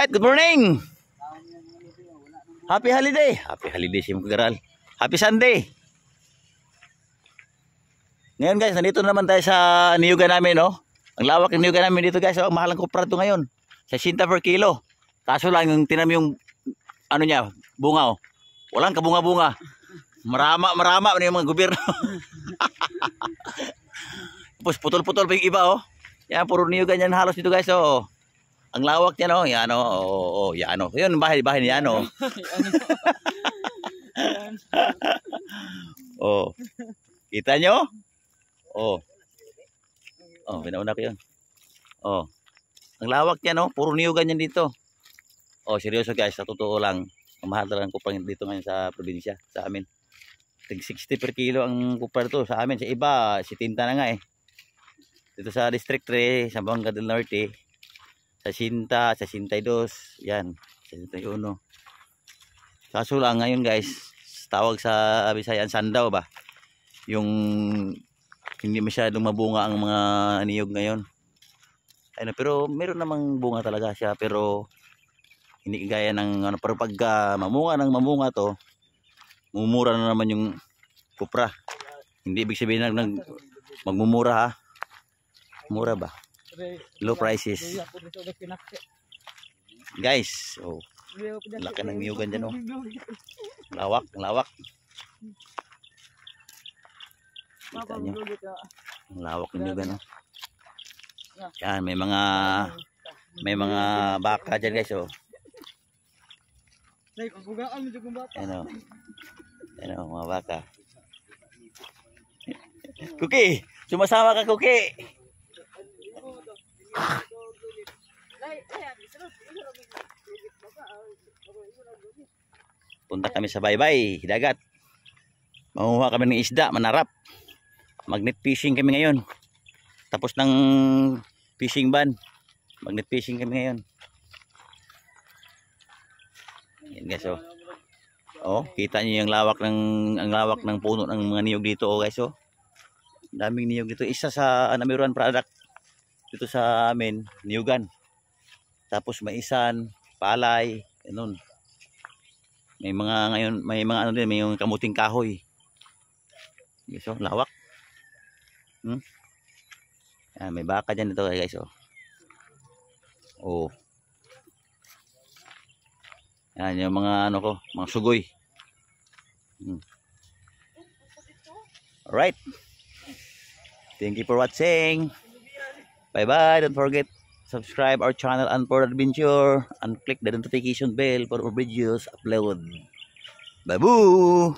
Alright, good morning. Happy holiday. Happy holiday si Magaral. Happy Sunday. Ngayon guys, nandito naman tayo sa niyugan namin, no? Ang lawak ng niyugan namin dito guys. Ang mahal ng kupra ito ngayon. 60 per kilo. Kaso lang yung tinam yung ano niya, bunga oh. Walang kabunga-bunga. Marama yung mga gobyerno. Tapos putol-putol pa yung iba oh. Yan, puro niyugan yan halos dito guys oh. Ang lawak niya no, yan oh, yan oh. Yun bahay ni yan oh. Oh. Kita nyo? Oh. Oh, pinauna ko yun. Oh. Ang lawak niya no, puro niyugan yan dito. Oh, seryoso guys, sa totoo lang. Ang mahal talaga ng kupra dito ngayon sa probinsya, sa amin. Tig 60 per kilo ang kupra to sa amin. Sa iba, 70 na nga eh. Dito sa District 3, sa Banga del Norte, sa Sinta, sa 62, yan, sa 61. Kaso lang ngayon guys, tawag sa Bisayan sandaw ba? Yung hindi masyadong mabunga ang mga niyog ngayon. Ayun, pero meron namang bunga talaga siya, pero hindi gaya ng ano, pero pag mamunga to, mumura na naman yung kupra. Hindi ibig sabihin na magmumura ha. Mura ba? Low prices. Guys, oh. Laki ng niyugan dyan oh. Lawak. Kita nyo. Ang lawak ng niyugan oh. Yan, may mga baka dyan guys oh. Ano, mga baka. Cookie, sumasama ka Cookie. Punta kami sa baybay, dagat. Manguha kami ng isda, manarap. Magnet fishing kami ngayon. Tapos ng fishing ban, magnet fishing kami ngayon. Yan guys oh. Oh, kita niyo yung lawak ng puno ng mga niyog dito oh guys oh. Daming niyog dito. Isa sa number 1 product dito sa amin, niyugan. Tapos maisan, palay, ganun. May mga ano din, may yung kamuting kahoy. Guys oh, lawak. Yan, may baka dyan dito guys oh. Oh. Yan yung mga ano ko, mga sugoy. Alright. Thank you for watching. Bye bye. Don't forget subscribe our channel Unpowered Adventure and click the notification bell for more videos upload. Bye boo.